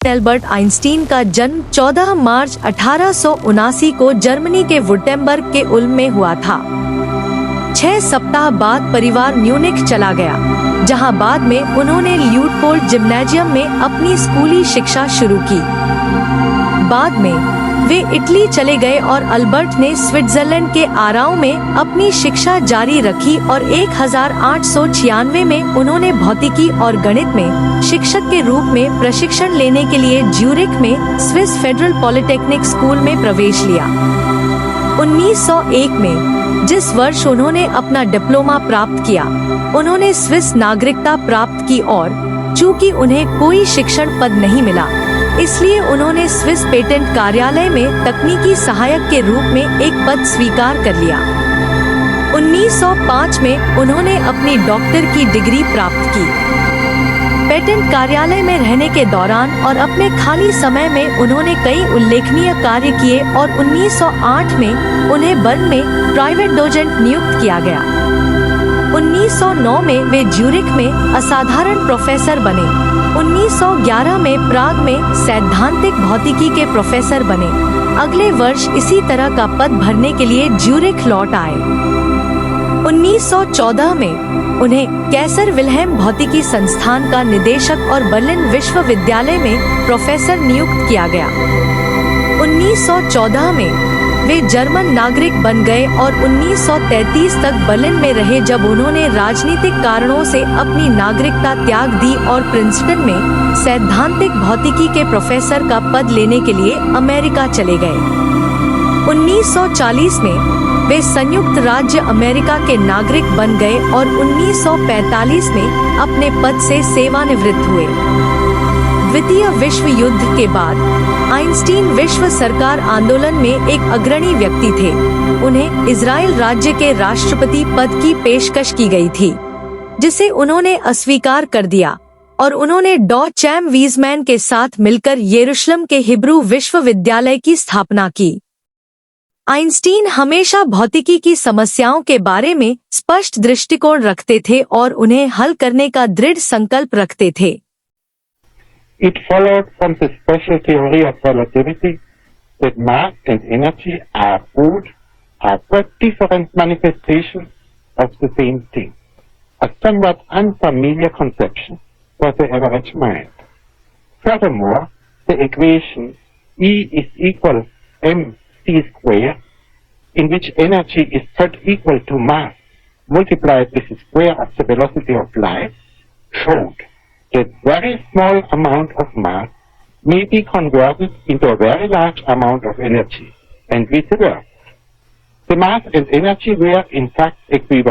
Albert Einstein का जन्म 14 मार्च 1879 को जर्मनी के वुटेम्बर्ग के उल्म में हुआ था। 6 सप्ताह बाद परिवार म्यूनिख चला गया, जहां बाद में उन्होंने ल्यूटपोल्ड जिम्नेजियम में अपनी स्कूली शिक्षा शुरू की। बाद में वे इटली चले गए और अल्बर्ट ने स्विट्जरलैंड के आराउ में अपनी शिक्षा जारी रखी और 1896 में उन्होंने भौतिकी और गणित में शिक्षक के रूप में प्रशिक्षण लेने के लिए ज्यूरिख में स्विस फेडरल पॉलिटेक्निक स्कूल में प्रवेश लिया। 1901 में, जिस वर्ष उन्होंने अपना डिप्लोमा प्राप्त किया, उन्होंने स्विस नागरिकता प्राप्त की और चूंकि उन्हें कोई शिक्षण पद नहीं मिला, इसलिए उन्होंने स्विस पेटेंट कार्यालय में तकनीकी सहायक के रूप में एक पद स्वीकार कर लिया। 1905 में उन्होंने अपनी डॉक्टर की डिग्री प्राप्त की। पेटेंट कार्यालय में रहने के दौरान और अपने खाली समय में उन्होंने कई उल्लेखनीय कार्य किए और 1908 में उन्हें बर्न में प्राइवेट डोजेंट नियुक्त किया गया। 1909 में वे ज्यूरिख में असाधारण प्रोफेसर बने। 1911 में प्राग में सैद्धांतिक भौतिकी के प्रोफेसर बने। अगले वर्ष इसी तरह का पद भरने के लिए ज्यूरिख लौट आए। 1914 में उन्हें कैसर विल्हेम भौतिकी संस्थान का निदेशक और बर्लिन विश्वविद्यालय में प्रोफेसर नियुक्त किया गया। 1914 में वे जर्मन नागरिक बन गए और 1933 तक बर्लिन में रहे, जब उन्होंने राजनीतिक कारणों से अपनी नागरिकता त्याग दी और प्रिंसटन में सैद्धांतिक भौतिकी के प्रोफेसर का पद लेने के लिए अमेरिका चले गए। 1940 में वे संयुक्त राज्य अमेरिका के नागरिक बन गए और 1945 में अपने पद से सेवानिवृत्त हुए। द्वितीय विश्व युद्ध के बाद आइंस्टीन विश्व सरकार आंदोलन में एक अग्रणी व्यक्ति थे। उन्हें इजराइल राज्य के राष्ट्रपति पद की पेशकश की गई थी, जिसे उन्होंने अस्वीकार कर दिया और उन्होंने डॉ चैम वीजमैन के साथ मिलकर यरूशलेम के हिब्रू विश्वविद्यालय की स्थापना की। आइंस्टीन हमेशा भौतिकी की समस्याओं के बारे में स्पष्ट दृष्टिकोण रखते थे और उन्हें हल करने का दृढ़ संकल्प रखते थे। It followed from the special theory of relativity that mass and energy are but different manifestations of the same thing, a somewhat unfamiliar conception for the average mind. Furthermore, the equation E is equal mc square, in which energy is set equal to mass multiplied with the square of the velocity of light, showed that very small amount of mass may be converted into a very large amount of energy, and vice versa. The mass and energy were in fact equivalent.